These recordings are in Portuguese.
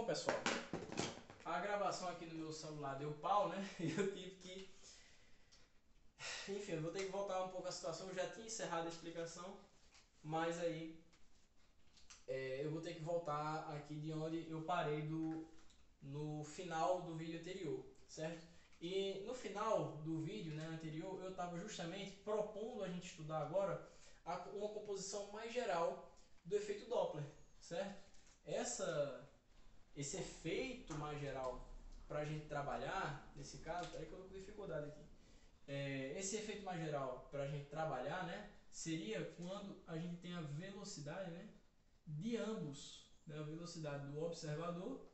Bom, pessoal, a gravação aqui no meu celular deu pau, né? E eu tive que... Enfim, eu vou ter que voltar um pouco a situação. Eu já tinha encerrado a explicação, mas aí eu vou ter que voltar aqui de onde eu parei no final do vídeo anterior, certo? E no final do vídeo, né, anterior, eu estava justamente propondo a gente estudar agora uma composição mais geral do efeito Doppler, certo? Esse efeito mais geral para a gente trabalhar, nesse caso, peraí que eu tô com dificuldade aqui. Esse efeito mais geral para a gente trabalhar, né, seria quando a gente tem a velocidade, né, de ambos, né, a velocidade do observador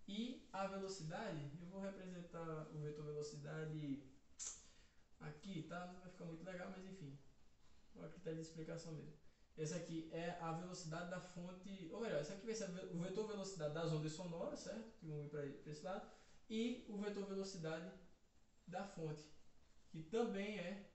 e a velocidade. Eu vou representar o vetor velocidade aqui, tá? Não vai ficar muito legal, mas enfim, é uma critério de explicação mesmo. Essa aqui é a velocidade da fonte, ou melhor, essa aqui vai ser o vetor velocidade das ondas sonoras, certo? Que vão vir para esse lado. E o vetor velocidade da fonte, que também é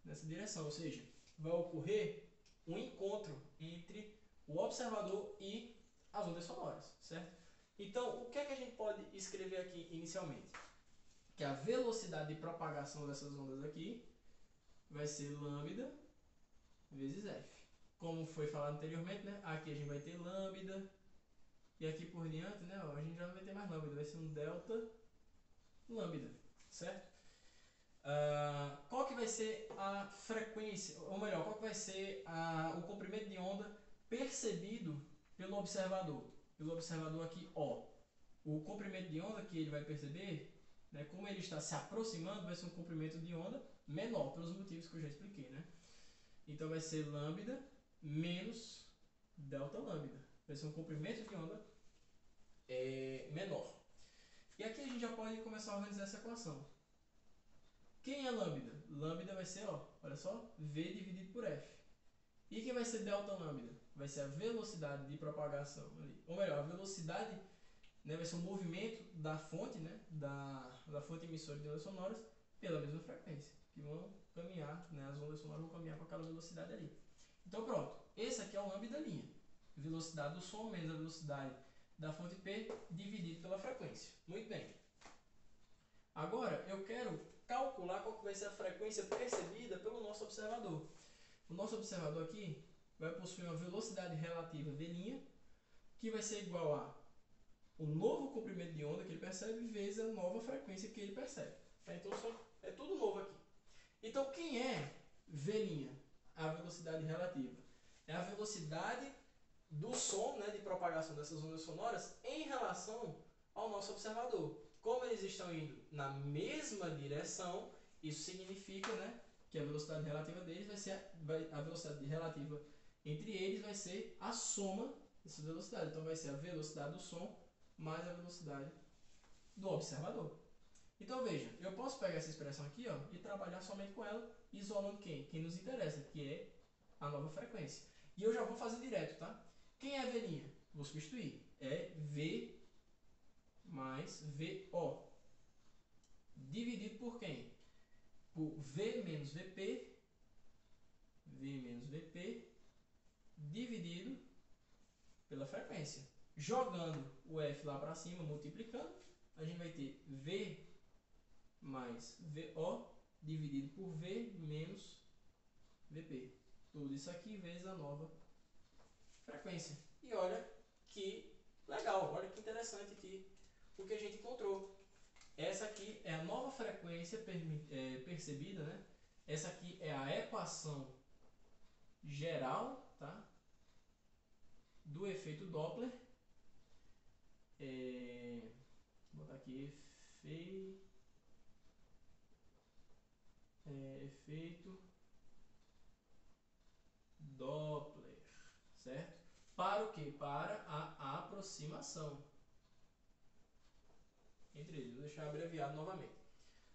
nessa direção, ou seja, vai ocorrer um encontro entre o observador e as ondas sonoras, certo? Então, o que é que a gente pode escrever aqui inicialmente? Que a velocidade de propagação dessas ondas aqui vai ser lambda vezes f. Como foi falado anteriormente, né? Aqui a gente vai ter lambda e aqui por diante, né? Ó, a gente já não vai ter mais lambda, vai ser um delta lambda, certo? Qual que vai ser a frequência, ou melhor, qual que vai ser o comprimento de onda percebido pelo observador? Pelo observador aqui, ó. O comprimento de onda que ele vai perceber, né, como ele está se aproximando, vai ser um comprimento de onda menor, pelos motivos que eu já expliquei, né? Então vai ser lambda menos delta lambda. Vai ser um comprimento de onda menor. E aqui a gente já pode começar a organizar essa equação. Quem é lambda? Lambda vai ser, ó, olha só, V dividido por F. E quem vai ser delta lambda? Vai ser a velocidade de propagação ali. Ou melhor, a velocidade, né, vai ser o movimento da fonte, né, da fonte emissora de ondas sonoras pela mesma frequência. Que vão caminhar, né, as ondas sonoras vão caminhar com aquela velocidade ali. Então pronto, esse aqui é o lambda linha. Velocidade do som menos a velocidade da fonte P dividido pela frequência. Muito bem. Agora eu quero calcular qual vai ser a frequência percebida pelo nosso observador. O nosso observador aqui vai possuir uma velocidade relativa v', que vai ser igual a o novo comprimento de onda que ele percebe vezes a nova frequência que ele percebe. Então é tudo novo aqui. Então quem é v'? A velocidade relativa. É a velocidade do som, né, de propagação dessas ondas sonoras em relação ao nosso observador. Como eles estão indo na mesma direção, isso significa, né, que a velocidade relativa deles vai ser a velocidade relativa entre eles vai ser a soma dessa velocidade. Então vai ser a velocidade do som mais a velocidade do observador. Então veja, eu posso pegar essa expressão aqui, ó, e trabalhar somente com ela, isolando quem? Quem nos interessa, que é a nova frequência. E eu já vou fazer direto, tá? Quem é V'? Vou substituir. É V mais VO. Dividido por quem? Por V menos VP. V menos VP. Dividido pela frequência. Jogando o F lá para cima, multiplicando, a gente vai ter V mais VO dividido por V menos VP. Tudo isso aqui vezes a nova frequência. E olha que legal, olha que interessante aqui o que a gente encontrou. Essa aqui é a nova frequência percebida, né? Essa aqui é a equação geral, tá? Do efeito Doppler. Vou botar aqui efeito Doppler, certo? Para o que? Para a aproximação entre eles. Vou deixar abreviado novamente,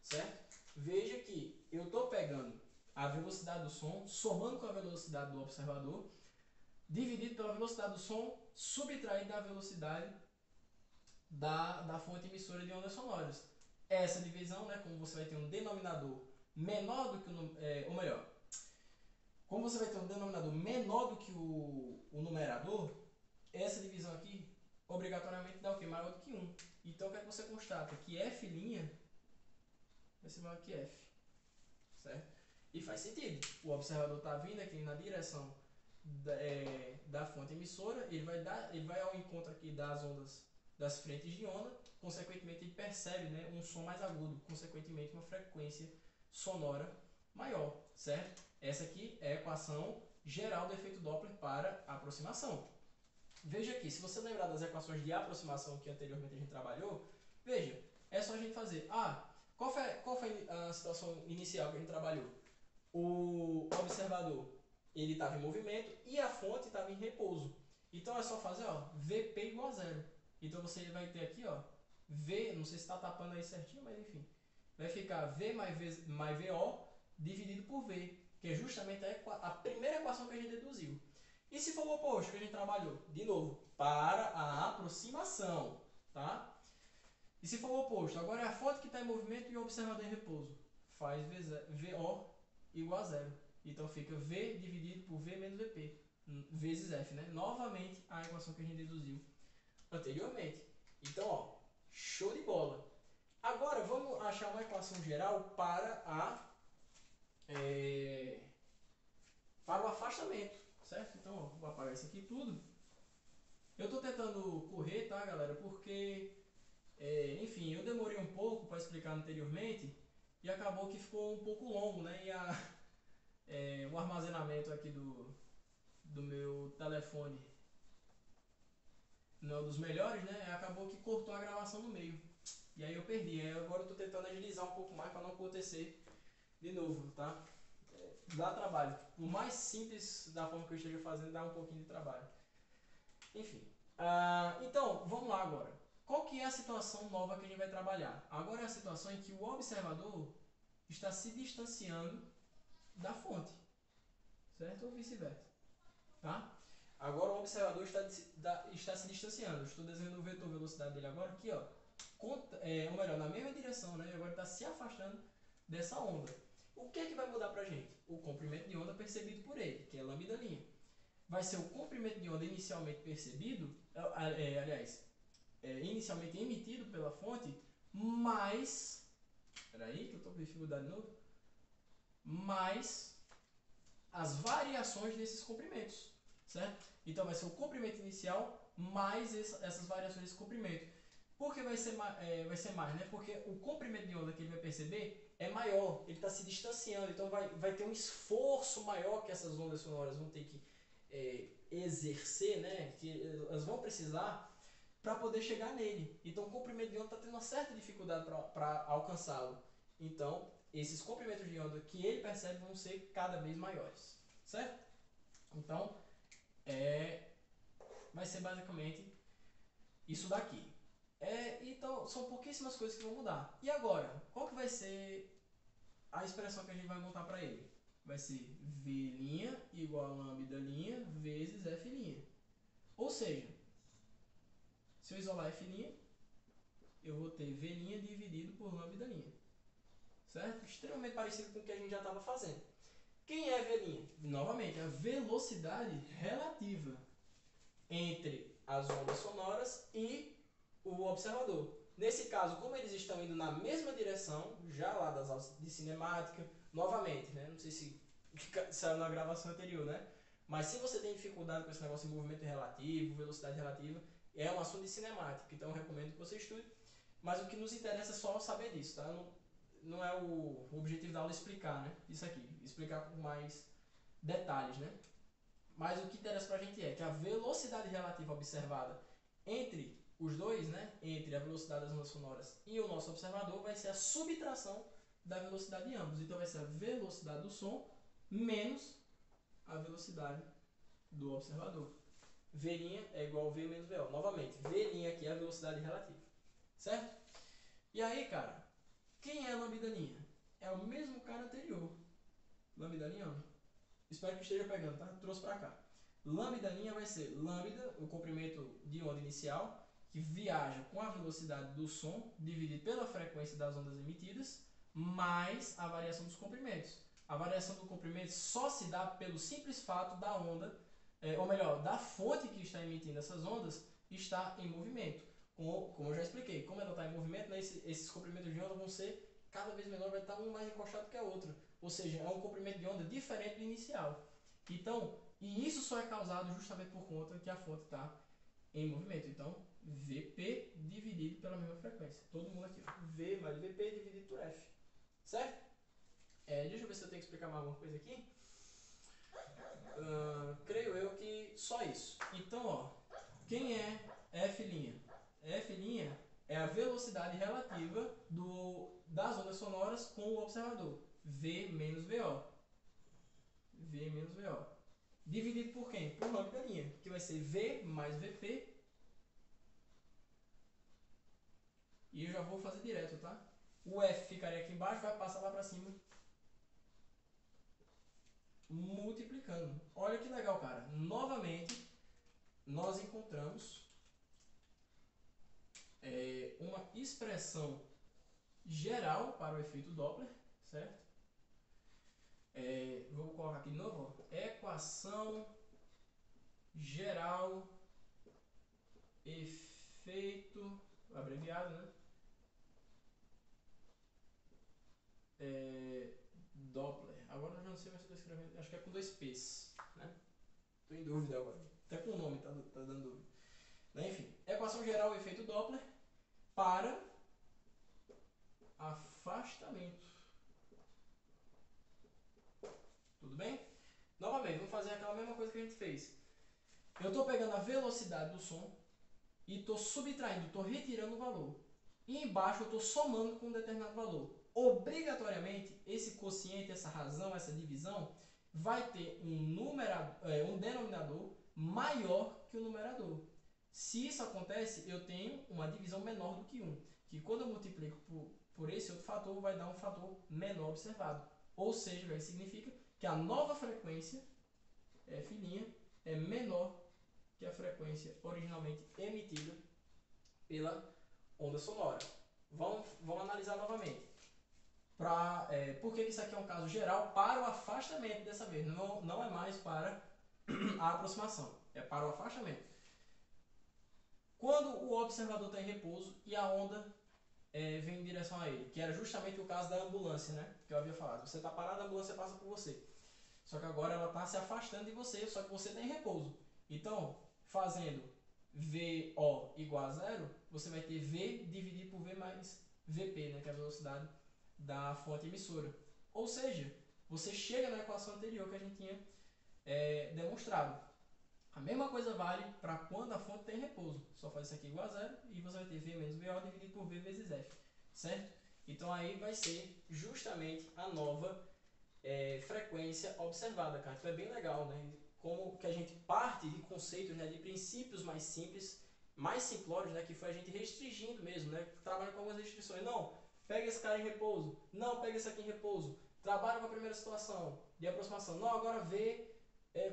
certo? Veja que eu estou pegando a velocidade do som, somando com a velocidade do observador, dividido pela velocidade do som, subtraído da velocidade da fonte emissora de ondas sonoras. Essa divisão, né, como você vai ter um denominador menor do que ou melhor, como você vai ter um denominador menor do que o numerador, essa divisão aqui, obrigatoriamente dá o quê? Maior do que 1. Então o que é que você constata? Que F' vai ser maior que F. Certo? E faz sentido. O observador está vindo aqui na direção da fonte emissora, ele vai ao encontro aqui das ondas das frentes de onda, consequentemente ele percebe, né, um som mais agudo, consequentemente uma frequência sonora maior, certo? Essa aqui é a equação geral do efeito Doppler para aproximação. Veja aqui, se você lembrar das equações de aproximação que anteriormente a gente trabalhou, veja, é só a gente fazer, qual foi a situação inicial que a gente trabalhou? O observador ele estava em movimento e a fonte estava em repouso. Então é só fazer, ó, Vp igual a zero. Então você vai ter aqui, ó, V, não sei se está tapando aí certinho, mas enfim, vai ficar V mais VO dividido por V, que é justamente a primeira equação que a gente deduziu. E se for o oposto que a gente trabalhou? De novo, para a aproximação, tá? E se for o oposto? Agora é a fonte que está em movimento e o observador em repouso. Faz VO igual a zero. Então fica V dividido por V menos Vp, vezes F, né? Novamente a equação que a gente deduziu anteriormente. Então, ó, show de bola. Agora vamos achar uma equação geral para o afastamento, certo? Então, ó, vou apagar isso aqui tudo. Eu estou tentando correr, tá, galera? Porque, enfim, eu demorei um pouco para explicar anteriormente e acabou que ficou um pouco longo, né? E o armazenamento aqui do meu telefone não é um dos melhores, né? Acabou que cortou a gravação no meio. E aí eu perdi. Agora eu estou tentando agilizar um pouco mais para não acontecer de novo, tá? Dá trabalho. Por mais simples da forma que eu esteja fazendo, dá um pouquinho de trabalho. Enfim. Então, vamos lá agora. Qual que é a situação nova que a gente vai trabalhar? Agora é a situação em que o observador está se distanciando da fonte. Certo? Ou vice-versa. Tá? Agora o observador está se distanciando. Estou desenhando o vetor velocidade dele agora aqui, ó. Ou melhor, na mesma direção, né? E agora está se afastando dessa onda. O que é que vai mudar para a gente? O comprimento de onda percebido por ele, que é lambda linha. Vai ser o comprimento de onda inicialmente percebido, inicialmente emitido pela fonte, mais... Peraí, que eu estou com dificuldade de novo. Mais as variações desses comprimentos, certo? Então vai ser o comprimento inicial mais essas variações desse comprimento. Por que vai ser mais, né? Porque o comprimento de onda que ele vai perceber é maior, ele está se distanciando, então vai ter um esforço maior que essas ondas sonoras vão ter que exercer, né? Que elas vão precisar para poder chegar nele. Então o comprimento de onda está tendo uma certa dificuldade para alcançá-lo. Então esses comprimentos de onda que ele percebe vão ser cada vez maiores, certo? Então vai ser basicamente isso daqui. Então são pouquíssimas coisas que vão mudar. E agora, qual que vai ser a expressão que a gente vai montar para ele? Vai ser V' igual a lambda' vezes F'. Ou seja, se eu isolar F', eu vou ter V' dividido por lambda'. Certo? Extremamente parecido com o que a gente já estava fazendo. Quem é V'? Novamente, a velocidade relativa entre as ondas sonoras e o observador. Nesse caso, como eles estão indo na mesma direção, já lá das aulas de cinemática, novamente, né? Não sei se saiu na gravação anterior, né? Mas se você tem dificuldade com esse negócio de movimento relativo, velocidade relativa, é um assunto de cinemática, então eu recomendo que você estude. Mas o que nos interessa é só saber disso, tá? Não é o objetivo da aula explicar, né? Isso aqui, explicar com mais detalhes, né? Mas o que interessa pra gente é que a velocidade relativa observada entre os dois, né, entre a velocidade das ondas sonoras e o nosso observador, vai ser a subtração da velocidade de ambos. Então vai ser a velocidade do som menos a velocidade do observador. V' é igual a V menos VO. Novamente, V' aqui é a velocidade relativa. Certo? E aí, cara, quem é lambda'? É o mesmo cara anterior. Lambda'. Espero que esteja pegando, tá? Trouxe pra cá. Lambda' vai ser lambda, o comprimento de onda inicial, que viaja com a velocidade do som, dividido pela frequência das ondas emitidas, mais a variação dos comprimentos. A variação do comprimento só se dá pelo simples fato da onda, ou melhor, da fonte que está emitindo essas ondas, está em movimento. Como eu já expliquei, como ela está em movimento, né, esses comprimentos de onda vão ser cada vez menor, vai estar um mais encostado que a outra. Ou seja, é um comprimento de onda diferente do inicial. Então, e isso só é causado justamente por conta que a fonte está em movimento. Então, Vp dividido pela mesma frequência. Todo mundo aqui, ó. V mais Vp dividido por F. Certo? Deixa eu ver se eu tenho que explicar mais alguma coisa aqui. Creio eu que só isso. Então, ó, quem é F'? F' é a velocidade relativa das ondas sonoras com o observador. V menos VO. V menos VO. Dividido por quem? Por lambda', que vai ser V mais Vp. E eu já vou fazer direto, tá? O F ficaria aqui embaixo, vai passar lá para cima, multiplicando. Olha que legal, cara. Novamente, nós encontramos uma expressão geral para o efeito Doppler, certo? Vou colocar aqui de novo, ó. Equação geral efeito, abreviado, né? Doppler. Agora eu já não sei mais se eu estou escrevendo, acho que é com 2 P's, né? Estou em dúvida agora. Até com o nome tá dando dúvida. Enfim, equação geral efeito Doppler para afastamento. Tudo bem? Novamente, vamos fazer aquela mesma coisa que a gente fez. Eu estou pegando a velocidade do som e estou subtraindo, estou retirando o valor. E embaixo eu estou somando com um determinado valor. Obrigatoriamente, esse quociente, essa razão, essa divisão, vai ter um denominador maior que o numerador. Se isso acontece, eu tenho uma divisão menor do que 1. Que quando eu multiplico por esse outro fator, vai dar um fator menor observado. Ou seja, isso significa que a nova frequência, F', é menor que a frequência originalmente emitida pela onda sonora. Vamos analisar novamente. Por que isso aqui é um caso geral? Para o afastamento dessa vez. Não é mais para a aproximação. É para o afastamento. Quando o observador está em repouso e a onda vem em direção a ele, que era justamente o caso da ambulância, né? Que eu havia falado. Você está parado, a ambulância passa por você. Só que agora ela está se afastando de você, só que você está em repouso. Então, fazendo VO igual a 0, você vai ter V dividido por V mais Vp, né? Que é a velocidade da fonte emissora. Ou seja, você chega na equação anterior que a gente tinha demonstrado. A mesma coisa vale para quando a fonte tem repouso. Só faz isso aqui igual a 0 e você vai ter V menos VO dividido por V vezes F. Certo? Então aí vai ser justamente a nova frequência observada, cara. Então é bem legal, né? Como que a gente parte de conceitos, né, de princípios mais simples, mais simplórios, né, que foi a gente restringindo mesmo, né? Trabalha com algumas restrições. Não, pega esse cara em repouso. Não, pega esse aqui em repouso. Trabalha com a primeira situação de aproximação. Não, agora vê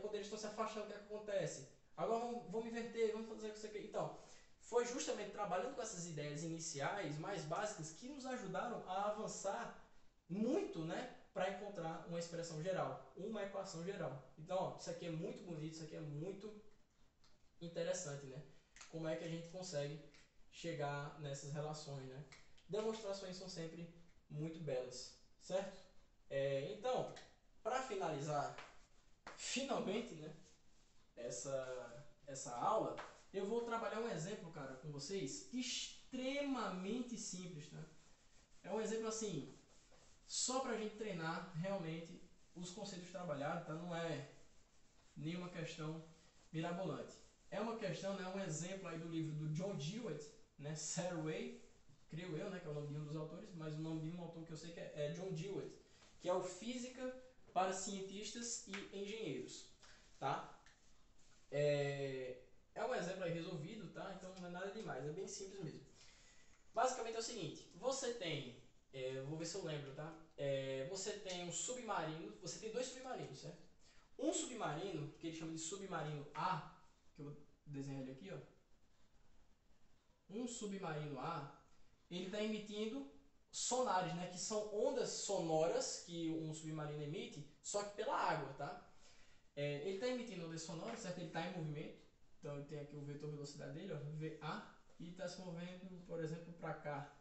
quando eles estão se afastando, o que é que acontece? Agora vamos inverter, vamos fazer isso aqui. Então, foi justamente trabalhando com essas ideias iniciais, mais básicas, que nos ajudaram a avançar muito, né? Para encontrar uma expressão geral, uma equação geral. Então, ó, isso aqui é muito bonito, isso aqui é muito interessante, né? Como é que a gente consegue chegar nessas relações, né? Demonstrações são sempre muito belas, certo? Então, para finalizar, finalmente, né, essa aula, eu vou trabalhar um exemplo, cara, com vocês, extremamente simples, né? É um exemplo assim, só para a gente treinar realmente os conceitos trabalhados, tá? Não é nenhuma questão mirabolante. É uma questão, né, um exemplo aí do livro do John Dewey, né, Saturday, creio eu, né, que é o nome de um dos autores, mas o nome de um autor que eu sei que é John Dewey, que é o Física para Cientistas e Engenheiros, tá? É um exemplo aí resolvido, tá? Então não é nada demais, é bem simples mesmo. Basicamente é o seguinte, você tem, vou ver se eu lembro, tá? Você tem um submarino, você tem 2 submarinos, certo? Um submarino, que ele chama de submarino A, que eu vou desenhar ele aqui, ó. Um submarino A, ele está emitindo sonares, né? Que são ondas sonoras que um submarino emite, só que pela água, tá? Ele está emitindo ondas sonoras, certo? Ele está em movimento. Então eu tenho aqui o vetor velocidade dele, ó, VA, e está se movendo, por exemplo, para cá,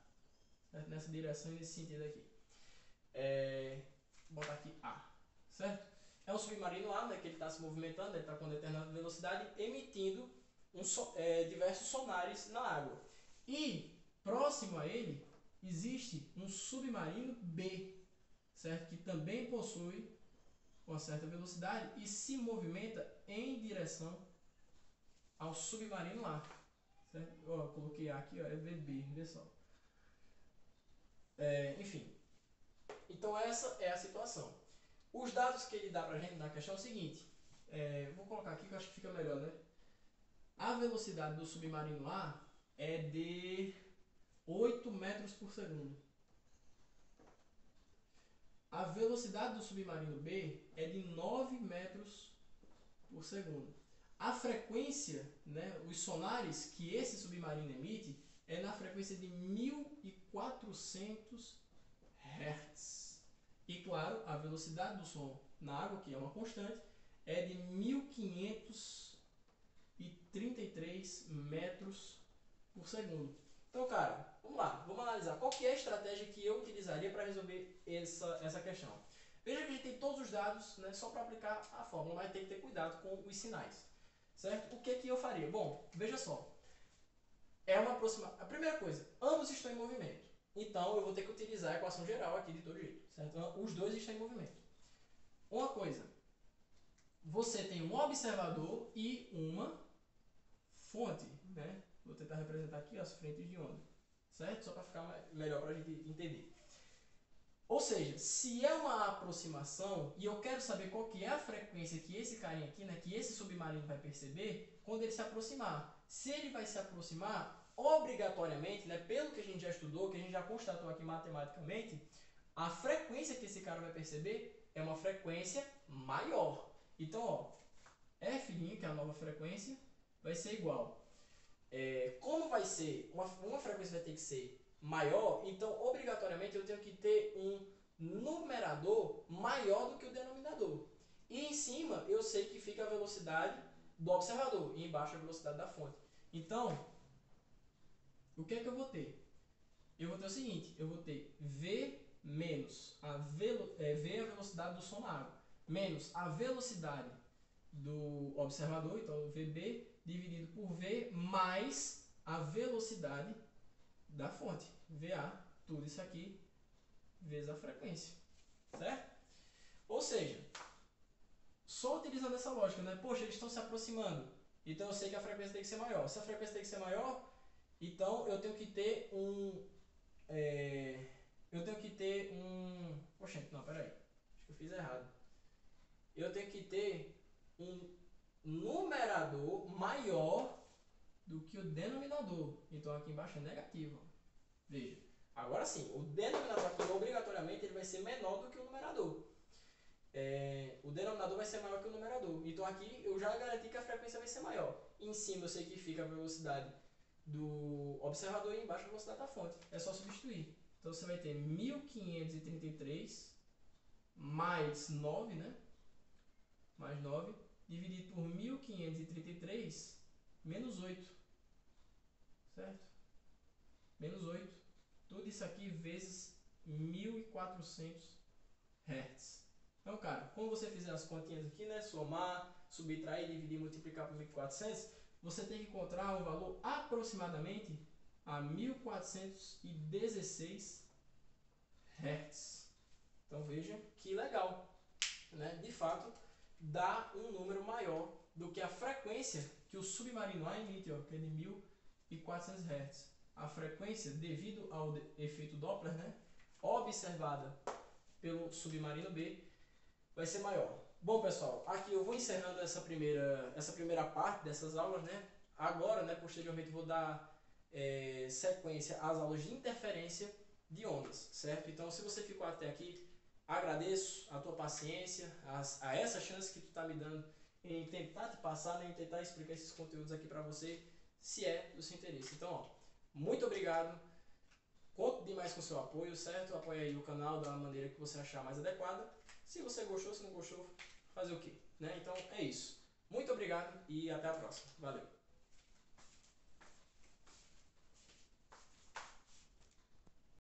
certo? Nessa direção e nesse sentido aqui. Vou botar aqui A, certo? É um submarino A, né, que ele está se movimentando, ele está com determinada velocidade, emitindo diversos sonares na água. E próximo a ele existe um submarino B, certo? Que também possui uma certa velocidade e se movimenta em direção ao submarino A, certo? Ó, coloquei A aqui, ó, é VB, vê só. Enfim, então essa é a situação. Os dados que ele dá pra gente na questão é o seguinte, vou colocar aqui que eu acho que fica melhor, né? A velocidade do submarino A é de 8 metros por segundo. A velocidade do submarino B é de 9 metros por segundo. A frequência, né, os sonares que esse submarino emite é na frequência de 1400 Hz. E claro, a velocidade do som na água, que é uma constante, é de 1533 metros por segundo. Então, cara, vamos lá, vamos analisar qual que é a estratégia que eu utilizaria para resolver essa questão. Veja que a gente tem todos os dados, né, só para aplicar a fórmula, mas tem que ter cuidado com os sinais, certo? O que que eu faria? Bom, veja só, é uma aproximação. A primeira coisa, ambos estão em movimento, então eu vou ter que utilizar a equação geral aqui de todo jeito, certo? Então, os dois estão em movimento. Uma coisa, você tem um observador e uma fonte, né? Vou tentar representar aqui as frentes de onda, certo? Só para ficar melhor para a gente entender. Ou seja, se é uma aproximação e eu quero saber qual que é a frequência que esse carinha aqui, né, que esse submarino vai perceber quando ele se aproximar. Se ele vai se aproximar, obrigatoriamente, né, pelo que a gente já estudou, que a gente já constatou aqui matematicamente, a frequência que esse cara vai perceber é uma frequência maior. Então, ó, F', que é a nova frequência, vai ser igual. Como vai ser, uma frequência vai ter que ser maior, então obrigatoriamente eu tenho que ter um numerador maior do que o denominador. E em cima eu sei que fica a velocidade do observador e embaixo a velocidade da fonte. Então, o que é que eu vou ter? Eu vou ter o seguinte, eu vou ter V menos V é a velocidade do som na água, menos a velocidade do observador, então VB, dividido por V, mais a velocidade da fonte, VA, tudo isso aqui, vezes a frequência, certo? Ou seja, só utilizando essa lógica, né? Poxa, eles estão se aproximando, então eu sei que a frequência tem que ser maior. Se a frequência tem que ser maior, então eu tenho que ter Poxa, não, peraí, acho que eu fiz errado. Eu tenho que ter um numerador maior do que o denominador. Então aqui embaixo é negativo. Veja. Agora sim, o denominador aqui obrigatoriamente ele vai ser menor do que o numerador. O denominador vai ser maior que o numerador. Então aqui eu já garanti que a frequência vai ser maior. Em cima eu sei que fica a velocidade do observador e embaixo a velocidade da fonte. É só substituir. Então você vai ter 1533 mais 9, né? Mais 9, dividido por 1533 menos 8. Certo? Menos 8. Tudo isso aqui vezes 1400 Hz. Então, cara, como você fizer as continhas aqui, né? Somar, subtrair, dividir, multiplicar por 1400, você tem que encontrar um valor aproximadamente a 1416 Hz. Então veja que legal, né? De fato, dá um número maior do que a frequência que o submarino A emite, ó, que é de 1400 Hz. A frequência, devido ao efeito Doppler, né, observada pelo submarino B, vai ser maior. Bom, pessoal, aqui eu vou encerrando essa primeira parte dessas aulas, né? Agora, né, posteriormente, vou dar sequência às aulas de interferência de ondas, certo? Então, se você ficou até aqui, agradeço a tua paciência, a essa chance que tu está me dando em tentar te passar, né, em tentar explicar esses conteúdos aqui para você, se é do seu interesse. Então, ó, muito obrigado, conto demais com o seu apoio, certo? Apoie aí o canal da maneira que você achar mais adequada. Se você gostou, se não gostou, fazer o quê? Né? Então, é isso. Muito obrigado e até a próxima. Valeu!